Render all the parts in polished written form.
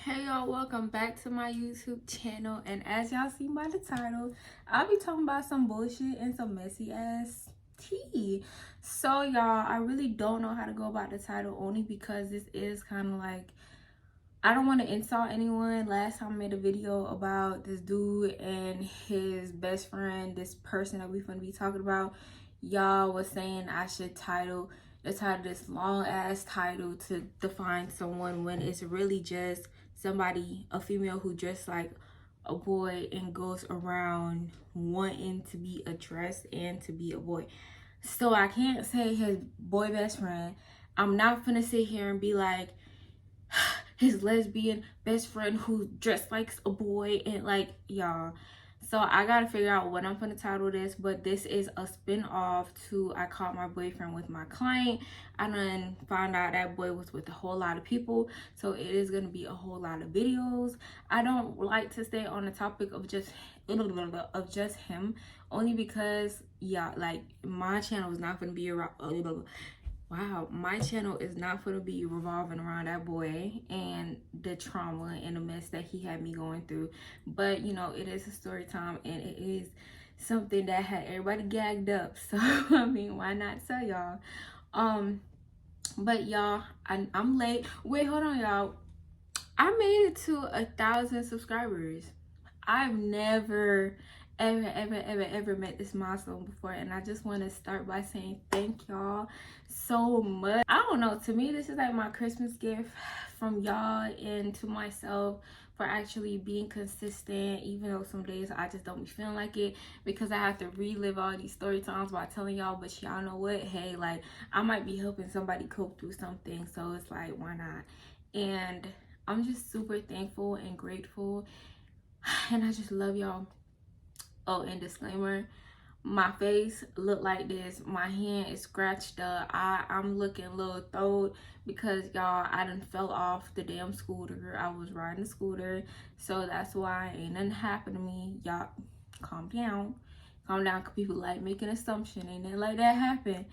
Hey y'all, welcome back to my YouTube channel, and as y'all see by the title, I'll be talking about some bullshit and some messy ass tea. So y'all, I really don't know how to go about the title, only because this is kind of like, I don't want to insult anyone. Last time I made a video about this dude and his best friend, this person that we finna be talking about, y'all was saying I should title this long ass title to define someone, when it's really just somebody, a female who dressed like a boy and goes around wanting to be addressed and to be a boy. So I can't say his boy best friend. I'm not gonna sit here and be like his lesbian best friend who dressed like a boy, and like, y'all. So I gotta figure out what I'm gonna title this, but this is a spin-off to I Caught My Boyfriend With My Client. I done found out that boy was with a whole lot of people, so it is gonna be a whole lot of videos. I don't like to stay on the topic of just him, only because, yeah, like, my channel is not gonna be around my channel is not going to be revolving around that boy and the trauma and the mess that he had me going through. But you know, it is a story time, and it is something that had everybody gagged up. So I mean, why not tell y'all? But y'all, I'm late. Wait, hold on, y'all. I made it to 1,000 subscribers. I've never ever met this milestone before, and I just want to start by saying thank y'all so much. I don't know, to me this is like my Christmas gift from y'all and to myself, for actually being consistent, even though some days I just don't be feeling like it, because I have to relive all these story times by telling y'all. But y'all know what, hey, like, I might be helping somebody cope through something, so it's like, why not? And I'm just super thankful and grateful, and I just love y'all. Oh, and disclaimer, my face look like this, my hand is scratched up, I'm looking a little throwed because, y'all, I done fell off the damn scooter. I was riding a scooter, so that's why. Ain't nothing happened to me, y'all. Calm down, because people like making assumption. Ain't nothing like that happen.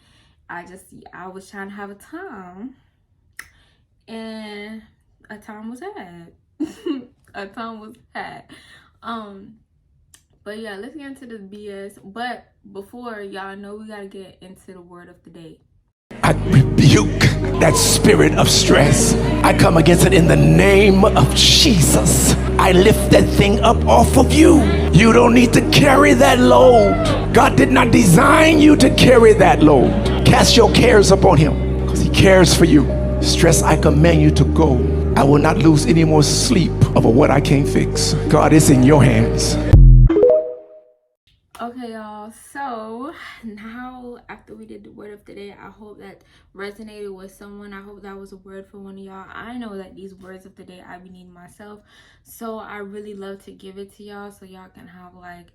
I was trying to have a time, and a time was had. A time was had. But yeah, let's get into this BS. But before, y'all know, we gotta get into the word of the day. I rebuke that spirit of stress. I come against it in the name of Jesus. I lift that thing up off of you. You don't need to carry that load. God did not design you to carry that load. Cast your cares upon him, because he cares for you. Stress, I command you to go. I will not lose any more sleep over what I can't fix. God is in your hands. Okay, y'all, so now after we did the word of the day, I hope that resonated with someone. I hope that was a word for one of y'all. I know that these words of the day I be needing myself, so I really love to give it to y'all, so y'all can have, like,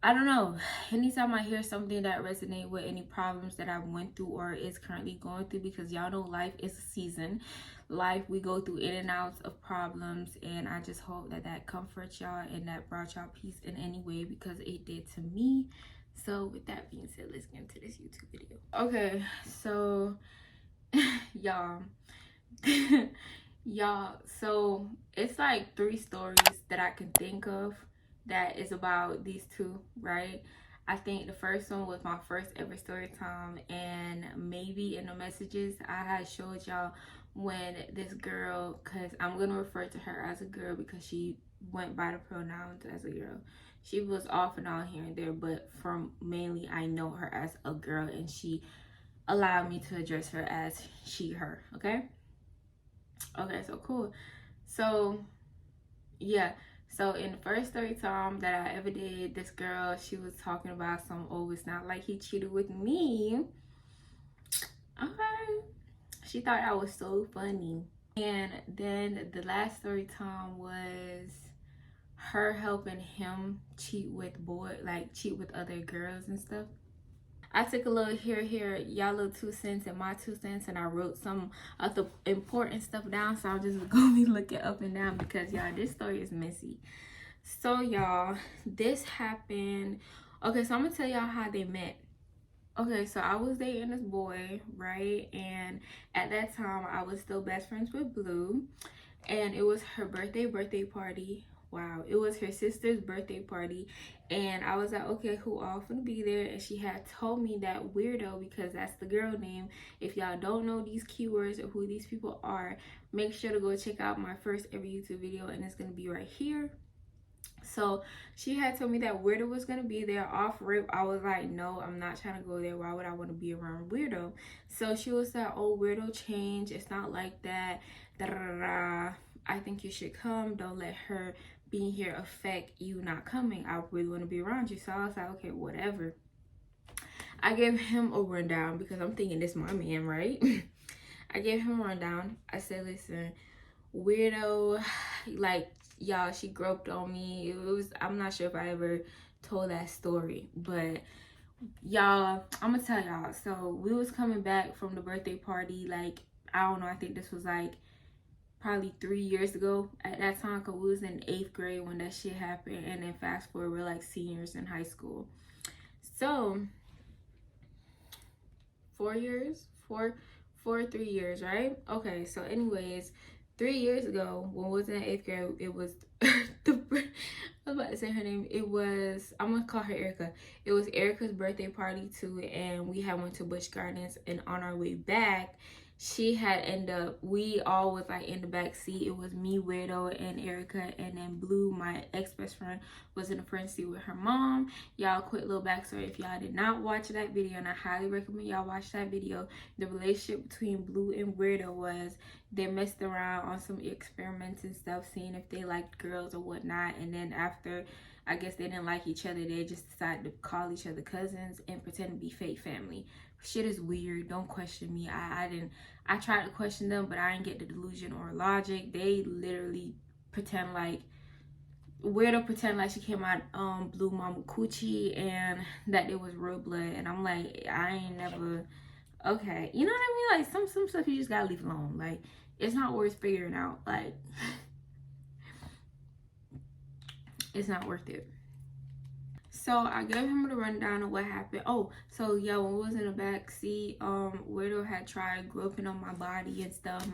I don't know, anytime I hear something that resonates with any problems that I went through or is currently going through, because y'all know life is a season. Life, we go through in and outs of problems, and I just hope that that comforts y'all and that brought y'all peace in any way, because it did to me. So with that being said, let's get into this YouTube video. Okay, so y'all, so it's like 3 stories that I can think of that is about these two, right? I think the first one was my first ever story time, and maybe in the messages I had showed y'all when this girl, because I'm gonna refer to her as a girl because she went by the pronouns as a girl. She was off and on here and there, but from mainly I know her as a girl, and she allowed me to address her as she, her. Okay, so cool. So yeah, so in the first story time that I ever did, this girl, she was talking about some, oh, it's not like he cheated with me. Okay, she thought I was so funny. And then the last story time was her helping him cheat with other girls and stuff. I took a little here, y'all little 2 cents and my 2 cents, and I wrote some of the important stuff down, so I'm just gonna be looking up and down because, y'all, this story is messy. So y'all, this happened. Okay, so I'm gonna tell y'all how they met. Okay, so I was dating this boy, right? And at that time I was still best friends with Blue, and it was her birthday party. Wow, it was her sister's birthday party, and I was like, okay, who all finna be there? And she had told me that weirdo, because that's the girl name. If y'all don't know these keywords or who these people are, make sure to go check out my first ever YouTube video, and it's gonna be right here. So she had told me that weirdo was gonna be there. Off rip, I was like, no, I'm not trying to go there. Why would I want to be around weirdo? So she was like, oh, weirdo change, it's not like that, da da da da. I think you should come. Don't let her being here affect you not coming. I really want to be around you. So I was like, okay, whatever. I gave him a rundown because I'm thinking this is my man, right? I gave him a rundown. I said, listen, weirdo, like, y'all, she groped on me. It was, I'm not sure if I ever told that story, but y'all, I'm gonna tell y'all. So we was coming back from the birthday party, like, I don't know, I think this was like probably 3 years ago at that time, because we was in 8th grade when that shit happened. And then fast forward, we're like seniors in high school. So 3 years, right? Okay, so anyways, 3 years ago, when we was in 8th grade, it was I was about to say her name. It was, I'm gonna call her Erica. It was Erica's birthday party too, and we had went to Busch Gardens, and on our way back, she had ended up, we all was like in the back seat. It was me, weirdo, and Erica, and then Blue, my ex-best friend, was in the front seat with her mom. Y'all, quick little backstory, if y'all did not watch that video, and I highly recommend y'all watch that video, the relationship between Blue and weirdo was they messed around on some experiments and stuff, seeing if they liked girls or whatnot. And then after, I guess they didn't like each other, they just decided to call each other cousins and pretend to be fake family. Shit is weird. Don't question me. I tried to question them, but I didn't get the delusion or logic. They literally pretend like, weirdo pretend like she came out Blue mama coochie and that it was real blood. And I'm like, I ain't never, okay, you know what I mean? Like some stuff you just gotta leave alone. Like, it's not worth figuring out. Like, it's not worth it. So I gave him the rundown of what happened. Oh, so yeah, when we was in the back seat, weirdo had tried groping on my body and stuff,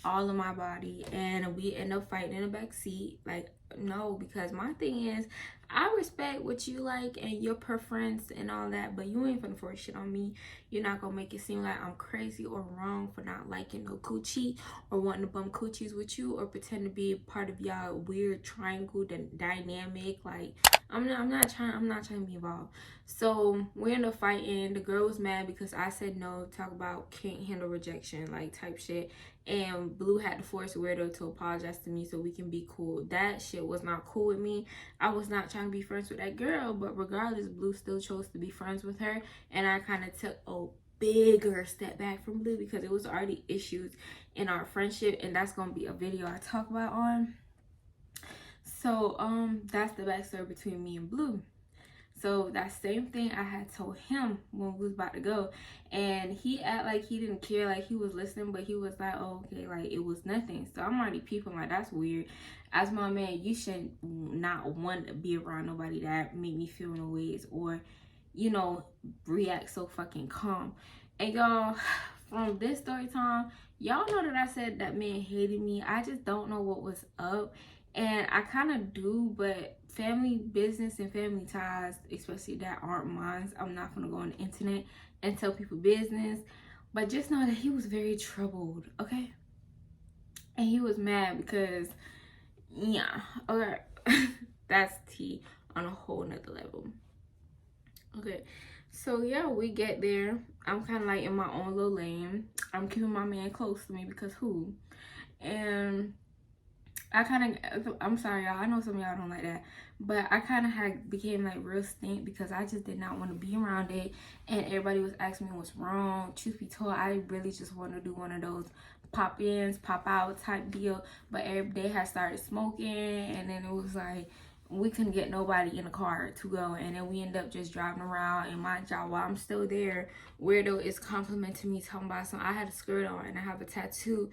all of my body, and we ended up fighting in the back seat. Like, no, because my thing is, I respect what you like and your preference and all that, but you ain't finna force shit on me. You're not gonna make it seem like I'm crazy or wrong for not liking no coochie or wanting to bum coochies with you or pretend to be part of y'all weird triangle dynamic. Like, I'm not trying to be involved. So we ended up fighting. The girl was mad because I said no, talk about can't handle rejection, like type shit. And Blue had to force weirdo to apologize to me so we can be cool. That shit was not cool with me. I was not trying to be friends with that girl, but regardless, Blue still chose to be friends with her. And I kind of took a bigger step back from Blue because it was already issues in our friendship, and that's gonna be a video I talk about on. So that's the backstory between me and Blue. So that same thing I had told him when we was about to go, and he act like he didn't care, like he was listening, but he was like, oh, okay, like it was nothing. So I'm already peeping like, that's weird. As my man, you should not want to be around nobody that make me feel no ways or, you know, react so fucking calm. And y'all, from this story time, y'all know that I said that man hated me. I just don't know what was up. And I kind of do, but family business and family ties, especially that aren't mine, I'm not gonna go on the internet and tell people business. But just know that he was very troubled, okay? And he was mad because, yeah, okay, that's tea on a whole nother level. Okay, so yeah, we get there. I'm kind of like in my own little lane. I'm keeping my man close to me because who? And I kind of, I'm sorry y'all, I know some of y'all don't like that, but I kind of had became like real stink because I just did not want to be around it, and everybody was asking me what's wrong. Truth be told, I really just want to do one of those pop ins, pop out type deal, but they had started smoking, and then it was like we couldn't get nobody in the car to go, and then we end up just driving around. And my job, while I'm still there, weirdo is complimenting me, talking about something. I had a skirt on and I have a tattoo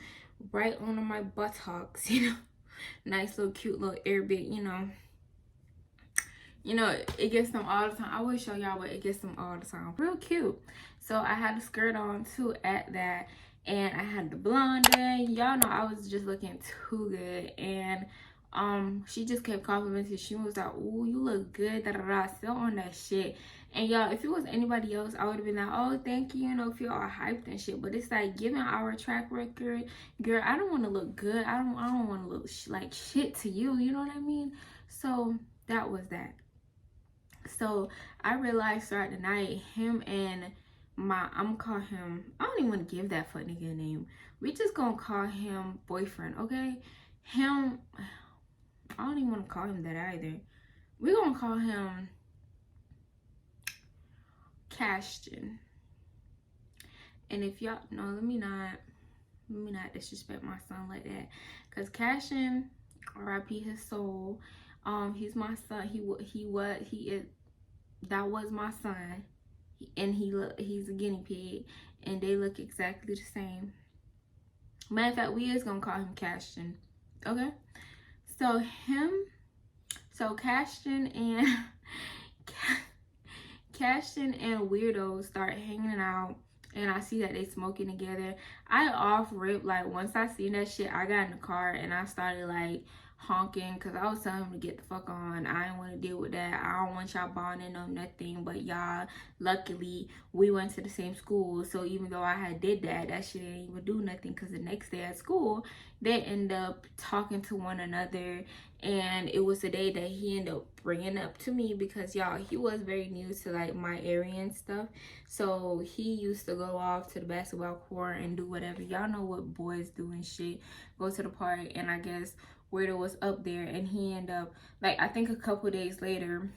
right under my buttocks, you know. Nice little cute little air bit, you know, it gets them all the time. I will show y'all, but it gets them all the time. Real cute. So I had a skirt on too at that, and I had the blonde in. Y'all know I was just looking too good, and she just kept complimenting. She was like, "Ooh, you look good, da da da," still on that shit. And y'all, if it was anybody else, I would have been like, "Oh, thank you," you know, feel all hyped and shit. But it's like, given our track record, girl, I don't want to look good. I don't want to look like shit to you. You know what I mean? So that was that. So I realized throughout the night, him and I'm gonna call him, I don't even want to give that fuck nigga a name. We just gonna call him boyfriend, okay? Him, I don't even want to call him that either. We gonna call him Cashton. And if y'all, no, let me not disrespect my son like that, cause Cashton, R.I.P. his soul. He's my son. He is. That was my son, and he's a guinea pig, and they look exactly the same. Matter of fact, we is gonna call him Cashton, okay? So Cashton and Cashton and Weirdo start hanging out, and I see that they smoking together. I off rip, like, once I seen that shit, I got in the car and I started like honking, because I was telling him to get the fuck on. I didn't want to deal with that. I don't want y'all bonding or nothing. But y'all, luckily, we went to the same school. So even though I had did that shit didn't even do nothing, because the next day at school, they end up talking to one another. And it was the day that he ended up bringing up to me, because y'all, he was very new to like my area and stuff. So he used to go off to the basketball court and do whatever. Y'all know what boys do and shit. Go to the park, and I guess Weirdo was up there, and he ended up, like, I think a couple days later,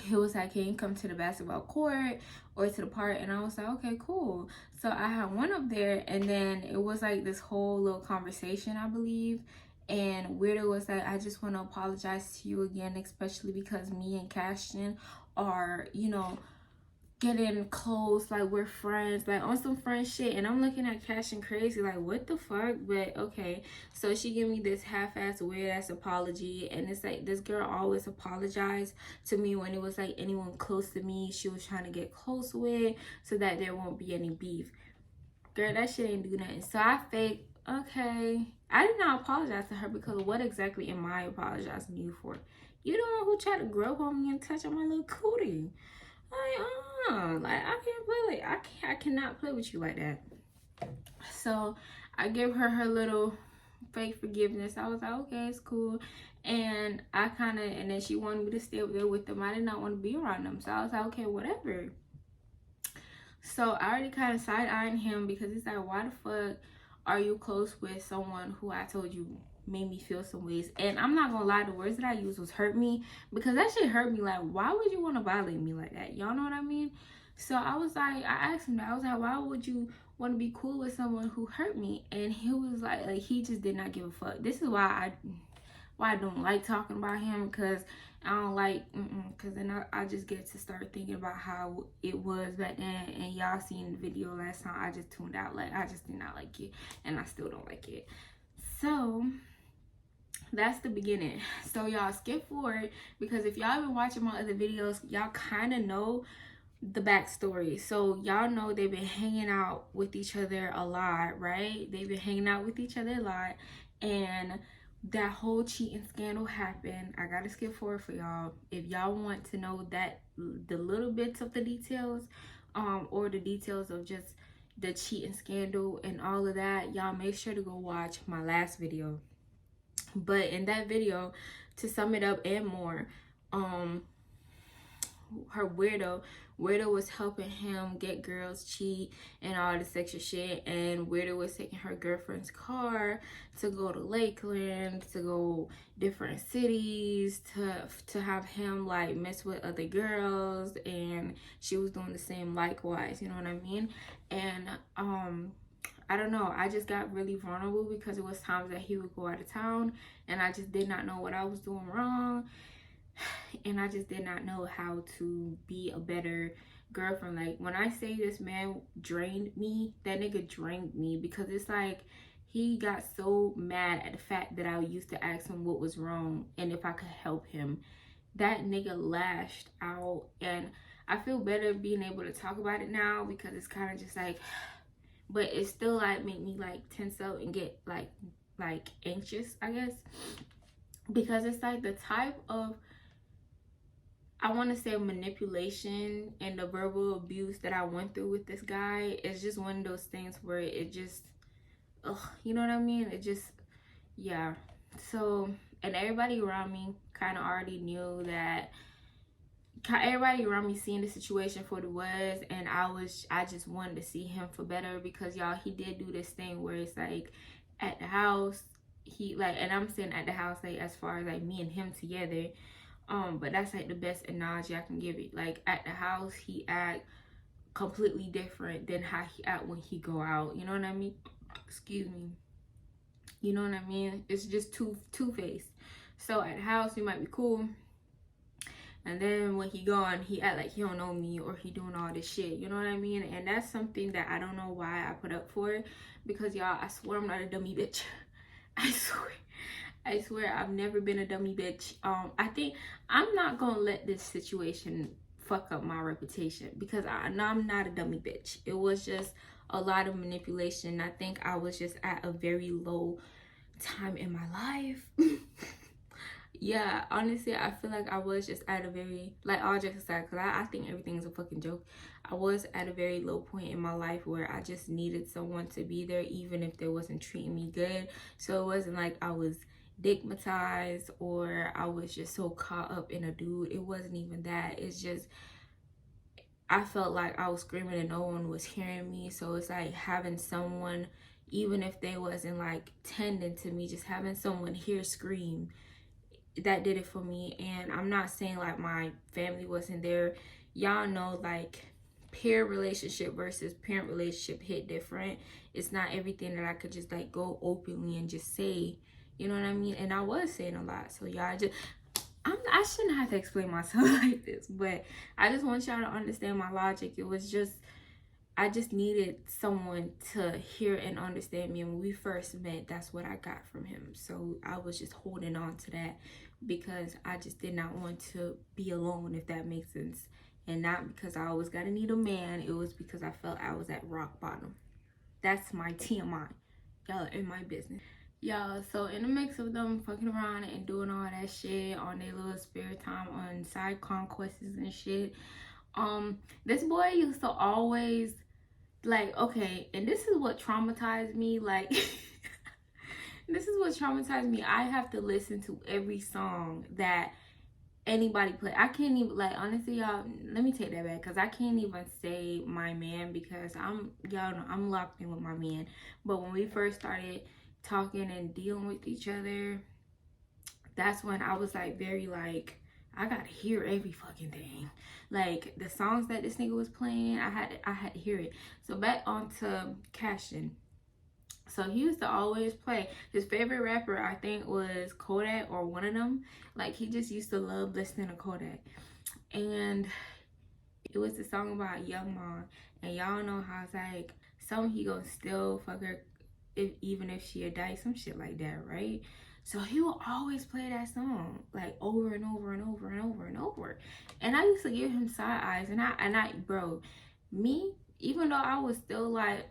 he was like, "Can you come to the basketball court or to the park?" And I was like, "Okay, cool." So I had one up there, and then it was like this whole little conversation, I believe. And Weirdo was like, "I just want to apologize to you again, especially because me and Cashton are, you know, getting close, like we're friends, like on some friend shit." And I'm looking at Cashton crazy, like, what the fuck? But okay. So she gave me this half-ass weird-ass apology, and it's like, this girl always apologized to me when it was like anyone close to me she was trying to get close with, so that there won't be any beef. Girl, that shit ain't do nothing. So I faked, okay. I did not apologize to her, because what exactly am I apologizing to you for? You the one who tried to grope on me and touch on my little cootie. Like, I can't play like, I cannot play with you like that. So I gave her little fake forgiveness. I was like, okay, it's cool. And and then she wanted me to stay up there with them. I did not want to be around them. So I was like, okay, whatever. So I already kind of side-eyeing him, because he's like, why the fuck are you close with someone who I told you made me feel some ways? And I'm not gonna lie, the words that I used was hurt me, because that shit hurt me. Like, why would you want to violate me like that? Y'all know what I mean? So I was like, I asked him that. I was like, why would you want to be cool with someone who hurt me? And he was like he just did not give a fuck. This is why I don't like talking about him, because I don't like, because then I just get to start thinking about how it was back then. And y'all seen the video last time, I just tuned out. Like, I just did not like it, and I still don't like it. So that's the beginning. So y'all skip forward, because if y'all been watching my other videos, y'all kind of know the backstory. So y'all know they've been hanging out with each other a lot, right? They've been hanging out with each other a lot, and that whole cheating scandal happened. I gotta skip forward for y'all. If y'all want to know that, the little bits of the details, or the details of just the cheating scandal and all of that, y'all make sure to go watch my last video. But in that video, to sum it up and more, her Weirdo was helping him get girls cheat and all this extra shit. And Weirdo was taking her girlfriend's car to go to Lakeland, to go different cities, to have him like mess with other girls, and she was doing the same likewise, you know what I mean? And I don't know, I just got really vulnerable, because it was times that he would go out of town, and I just did not know what I was doing wrong. And I just did not know how to be a better girlfriend. Like, when I say this man drained me, that nigga drained me, because it's like he got so mad at the fact that I used to ask him what was wrong and if I could help him. That nigga lashed out, and I feel better being able to talk about it now, because it's kind of just like, but it still like make me like tense up and get like anxious, I guess, because it's like the type of, I want to say, manipulation and the verbal abuse that I went through with this guy is just one of those things where it just, ugh, you know what I mean? It just, yeah. So, and everybody around me kind of already knew that. Everybody around me seeing the situation for what it was, and I just wanted to see him for better, because y'all, he did do this thing where it's like at the house, he like, and I'm saying at the house like as far as like me and him together, but that's like the best analogy I can give it. Like at the house, he act completely different than how he act when he go out. You know what I mean? Excuse me. You know what I mean? It's just two-faced. So at the house, he might be cool, and then when he gone, he act like he don't know me, or he doing all this shit. You know what I mean? And that's something that I don't know why I put up for, because y'all, I swear I'm not a dummy bitch. I swear I've never been a dummy bitch. I think I'm not gonna let this situation fuck up my reputation, because I'm not a dummy bitch. It was just a lot of manipulation. I think I was just at a very low time in my life. Yeah, honestly, I feel like I was just at a very, like, all jokes aside, because I think everything's a fucking joke. I was at a very low point in my life where I just needed someone to be there, even if they wasn't treating me good. So it wasn't like I was stigmatized or I was just so caught up in a dude. It wasn't even that. It's just, I felt like I was screaming and no one was hearing me. So it's like having someone, even if they wasn't like tending to me, just having someone hear scream, that did it for me. And I'm not saying like my family wasn't there. Y'all know, like, peer relationship versus parent relationship hit different. It's not everything that I could just like go openly and just say, you know what I mean? And I was saying a lot. So y'all just, I shouldn't have to explain myself like this, but I just want y'all to understand my logic. It was just, I just needed someone to hear and understand me. And when we first met, that's what I got from him. So I was just holding on to that, because I just did not want to be alone, if that makes sense. And not because I always gotta need a man. It was because I felt I was at rock bottom. That's my TMI. Y'all are in my business. Y'all, so in the mix of them fucking around and doing all that shit on their little spare time on side conquests and shit, this boy used to always, like, okay, and this is what traumatized me, like, this is what traumatized me. I have to listen to every song that anybody play. I can't even, like, honestly, y'all, let me take that back, because I can't even say my man, because y'all know, I'm locked in with my man. But when we first started talking and dealing with each other, that's when I was like very like, I gotta hear every fucking thing. Like the songs that this nigga was playing, I had to hear it. So back onto Cashin. So he used to always play, his favorite rapper I think was Kodak, or one of them. Like he just used to love listening to Kodak. And it was the song about Young Mom. And y'all know how it's like, some he gonna still fuck her even if she had died, some shit like that, right? So he will always play that song like over and over and over and over and over. And I used to give him side eyes, and I bro, me, even though I was still like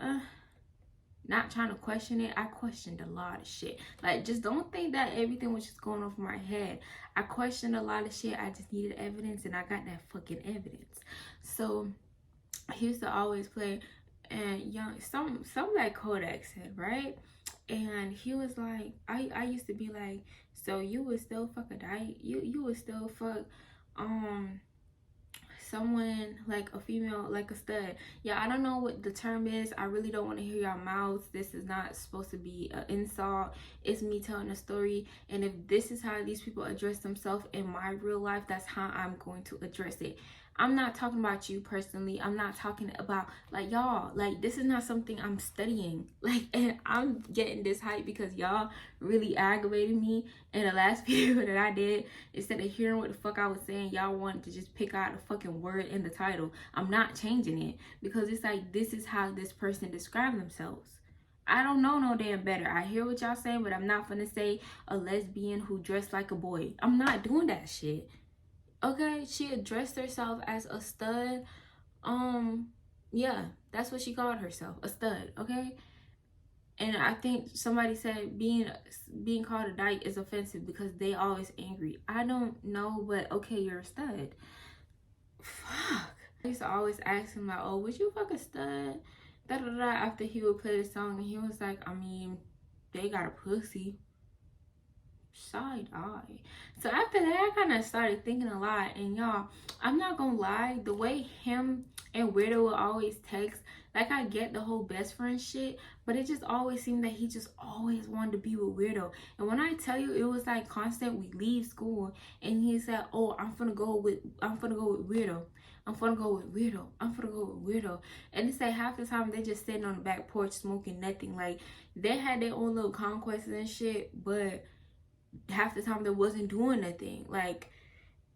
not trying to question it, I questioned a lot of shit. Like, just don't think that everything was just going over my head. I questioned a lot of shit. I just needed evidence, and I got that fucking evidence. So he used to always play, and some like Kodak said, right? And he was like, I used to be like, so you would still fuck a dyke? You would still fuck someone like a female, like a stud? Yeah, I don't know what the term is. I really don't want to hear y'all mouths. This is not supposed to be an insult. It's me telling a story, and if this is how these people address themselves in my real life, that's how I'm going to address it. I'm not talking about you personally. I'm not talking about, like, y'all, like, this is not something I'm studying. Like, and I'm getting this hype because y'all really aggravated me in the last video that I did. Instead of hearing what the fuck I was saying, y'all wanted to just pick out a fucking word in the title. I'm not changing it, because it's like, this is how this person described themselves. I don't know no damn better. I hear what y'all saying, but I'm not gonna say a lesbian who dressed like a boy. I'm not doing that shit. Okay, she addressed herself as a stud. Yeah, That's what she called herself, a stud, okay? And I think somebody said being called a dyke is offensive because they always angry. I don't know, but okay, you're a stud. Fuck. I used to always ask him like, oh, would you fuck a stud? Da da da. After he would play the song, and he was like, I mean, they got a pussy. Side eye. So after that, I kind of started thinking a lot. And y'all, I'm not gonna lie, the way him and Weirdo will always text, like, I get the whole best friend shit, but it just always seemed that he just always wanted to be with Weirdo. And when I tell you, it was like constant. We leave school and he said, oh, I'm gonna go with Weirdo. I'm gonna go with Weirdo. I'm gonna go with Weirdo. And it's like half the time they just sitting on the back porch smoking nothing. Like, they had their own little conquests and shit, but half the time they wasn't doing nothing. Like,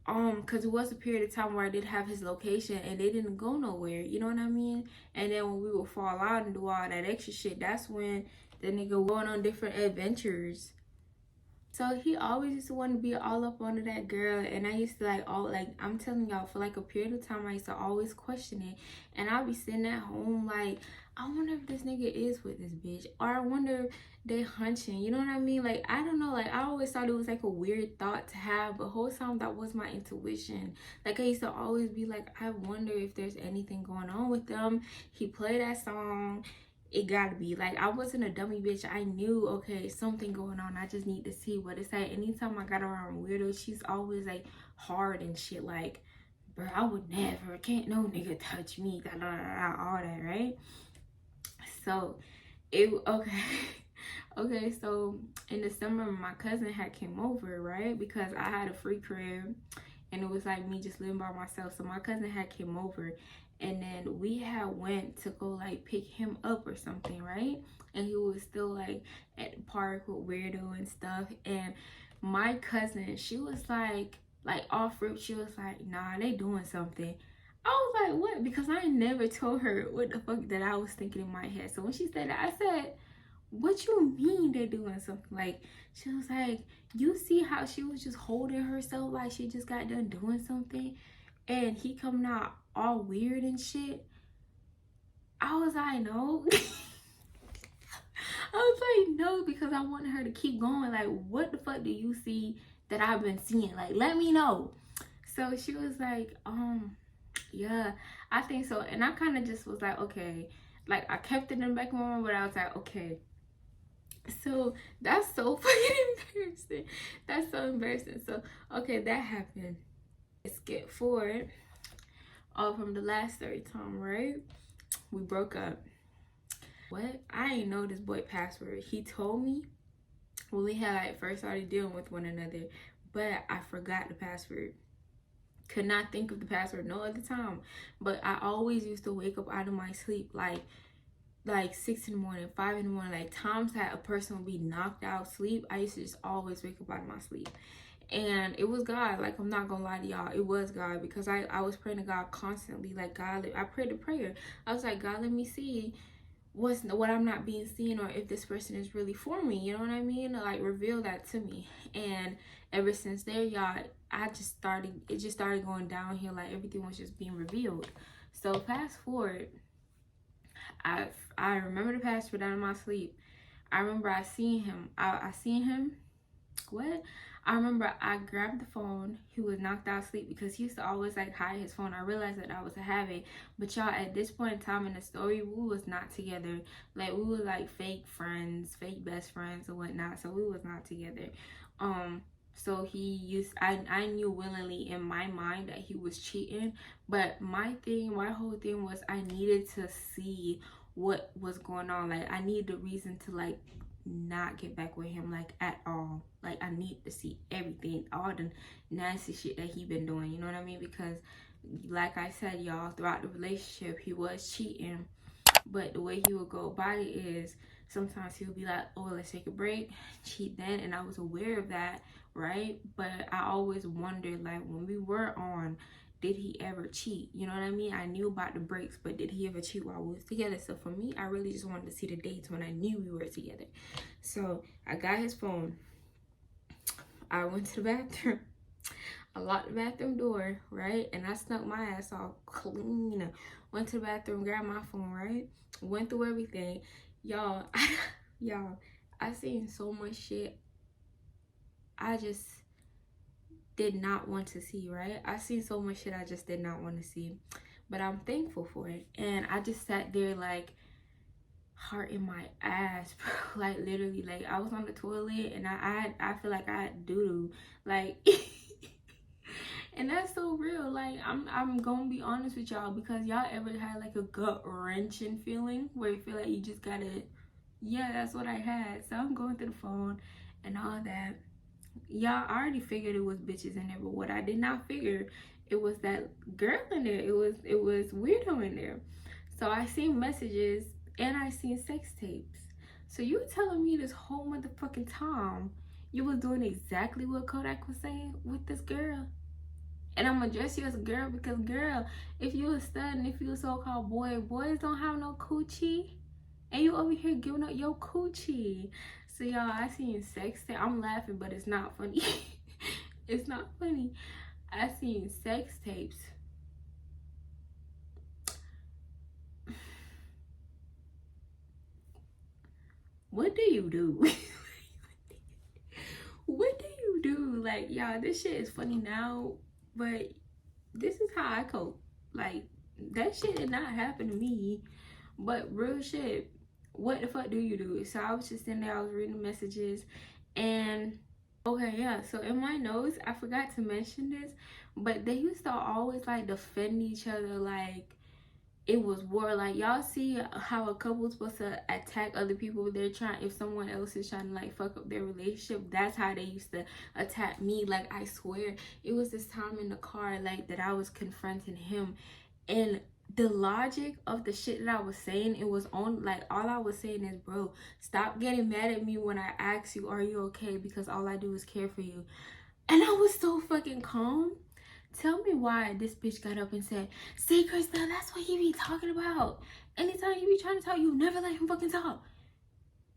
because it was a period of time where I did have his location and they didn't go nowhere, you know what I mean? And then when we would fall out and do all that extra shit, that's when the nigga going on different adventures. So he always used to want to be all up under that girl, and I used to I'm telling y'all, for like a period of time I used to always question it. And I'll be sitting at home like, I wonder if this nigga is with this bitch, or I wonder if they hunching, you know what I mean? Like, I don't know, like, I always thought it was like a weird thought to have, but the whole time that was my intuition. Like, I used to always be like, I wonder if there's anything going on with them. He played that song, it gotta be. Like, I wasn't a dummy bitch. I knew, okay, something going on, I just need to see what it's like. Anytime I got around Weirdo, she's always like hard and shit, like, bro, I would never, can't no nigga touch me, da, da, da, da, all that, right? So okay, so in the summer my cousin had came over, right? Because I had a free crib and it was like me just living by myself. So my cousin had came over, and then we had went to go like pick him up or something, right? And he was still like at the park with Weirdo and stuff. And my cousin, she was like off rip, she was like, nah, they doing something. I was like, what? Because I never told her what the fuck that I was thinking in my head. So when she said that, I said, what you mean they're doing something? Like, she was like, you see how she was just holding herself like she just got done doing something, and he coming out all weird and shit. I was like, no. I was like, no, because I wanted her to keep going. Like, what the fuck do you see that I've been seeing? Like, let me know. So she was like, yeah, I think so. And I kind of just was like, okay. Like, I kept it in the back of my mind, but I was like, okay. So that's so fucking embarrassing. That's so embarrassing. So, okay, that happened. Let's get forward. From the last story time, right? We broke up. What? I ain't know this boy password. He told me when we had like first started dealing with one another, but I forgot the password. Could not think of the password no other time. But I always used to wake up out of my sleep like 6 in the morning, 5 in the morning, like times that a person would be knocked out sleep. I used to just always wake up out of my sleep. And it was God. Like, I'm not gonna lie to y'all, it was God, because I was praying to God constantly. Like, God, I prayed a prayer. I was like, God, let me see what I'm not being seen, or if this person is really for me, you know what I mean? Like, reveal that to me. And ever since there, y'all, it just started going downhill. Like, everything was just being revealed. So fast forward, I remember the password out of my sleep. I remember I seen him. I seen him. What? I remember I grabbed the phone. He was knocked out asleep because he used to always like hide his phone. I realized that was a habit. But y'all, at this point in time in the story, we was not together. Like, we were like fake friends, fake best friends or whatnot. So we was not together. So I knew willingly in my mind that he was cheating. But my whole thing was I needed to see what was going on. Like, I needed a reason to like not get back with him, like, at all. Like, I need to see everything, all the nasty shit that he been doing, you know what I mean? Because like I said, y'all, throughout the relationship he was cheating, but the way he would go about it is sometimes he would be like, oh, let's take a break, cheat then. And I was aware of that, right? But I always wondered, like, when we were on, did he ever cheat? You know what I mean? I knew about the breaks, but did he ever cheat while we was together? So for me, I really just wanted to see the dates when I knew we were together. So I got his phone. I went to the bathroom. I locked the bathroom door, right? And I snuck my ass off clean. Went to the bathroom, grabbed my phone, right? Went through everything. Y'all, y'all, I seen so much shit I just did not want to see, right? I seen so much shit I just did not want to see. But I'm thankful for it. And I just sat there like heart in my ass, bro. Like literally, like I was on the toilet and I feel like I had doo-doo. Like and that's so real. Like I'm gonna be honest with y'all, because y'all ever had like a gut wrenching feeling where you feel like you just gotta, yeah, that's what I had. So I'm going through the phone and all that. Y'all, I already figured it was bitches in there, but what I did not figure, it was that girl in there. It was weirdo in there. So I seen messages and I seen sex tapes. So you telling me this whole motherfucking time you was doing exactly what Kodak was saying with this girl? And I'm gonna address you as a girl because, girl, if you a stud and if you a so-called boy, boys don't have no coochie. And you over here giving up your coochie. So y'all, I seen sex tape. I'm laughing, but it's not funny. It's not funny. I seen sex tapes. What do you do? What do you do? Like, y'all, this shit is funny now, but this is how I cope. Like, that shit did not happen to me, but real shit, what the fuck do you do? So I was just sitting there, I was reading the messages, and okay, yeah, so in my notes, I forgot to mention this, but they used to always like defend each other like it was war. Like, y'all see how a couple's supposed to attack other people? They're trying, if someone else is trying to like fuck up their relationship, that's how they used to attack me. Like, I swear, it was this time in the car like that I was confronting him, and the logic of the shit that I was saying, it was on, like, all I was saying is, bro, stop getting mad at me when I ask you, are you okay? Because all I do is care for you. And I was so fucking calm. Tell me why this bitch got up and said, see, Crystal, that's what he be talking about. Anytime he be trying to talk, you never let him fucking talk.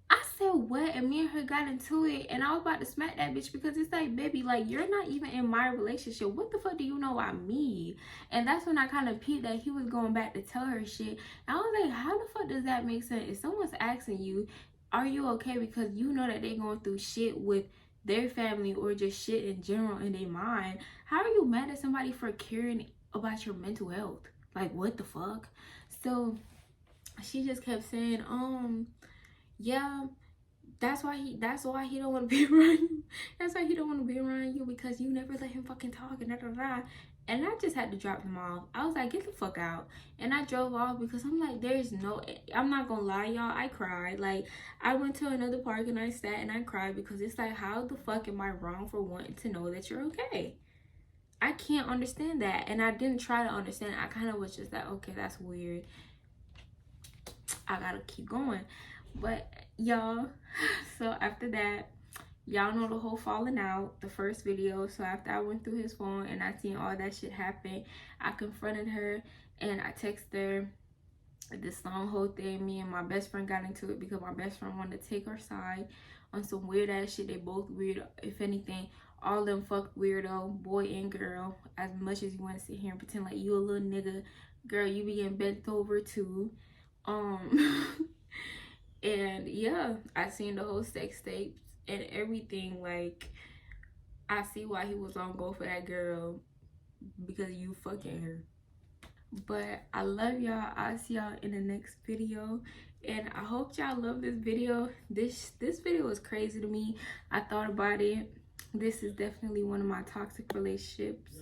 I said, what? And me and her got into it, and I was about to smack that bitch because it's like, baby, like, you're not even in my relationship. What the fuck do you know about me? And that's when I kind of peeped that he was going back to tell her shit. And I was like, how the fuck does that make sense? If someone's asking you, are you okay? Because you know that they're going through shit with their family or just shit in general in their mind, how are you mad at somebody for caring about your mental health? Like, what the fuck? So she just kept saying, yeah, that's why he don't want to be around you. That's why he don't want to be around you, because you never let him fucking talk and da da da. And I just had to drop them off. I was like, get the fuck out. And I drove off because I'm like, there's no, I'm not gonna lie, y'all, I cried. Like, I went to another park and I sat and I cried because it's like, how the fuck am I wrong for wanting to know that you're okay? I can't understand that. And I didn't try to understand. I kind of was just like, okay, that's weird. I gotta keep going. But y'all, so after that, y'all know the whole falling out, the first video. So after I went through his phone and I seen all that shit happen, I confronted her and I texted her this long whole thing. Me and my best friend got into it because my best friend wanted to take her side on some weird ass shit. They both weird. If anything, all of them fuck weirdo, boy and girl. As much as you want to sit here and pretend like you a little nigga, girl, you be getting bent over too. And yeah, I seen the whole sex tapes and everything. Like, I see why he was on go for that girl, because you fucking her. But I love y'all. I'll see y'all in the next video, and I hope y'all love this video. This video was crazy to me. I thought about it. This is definitely one of my toxic relationships.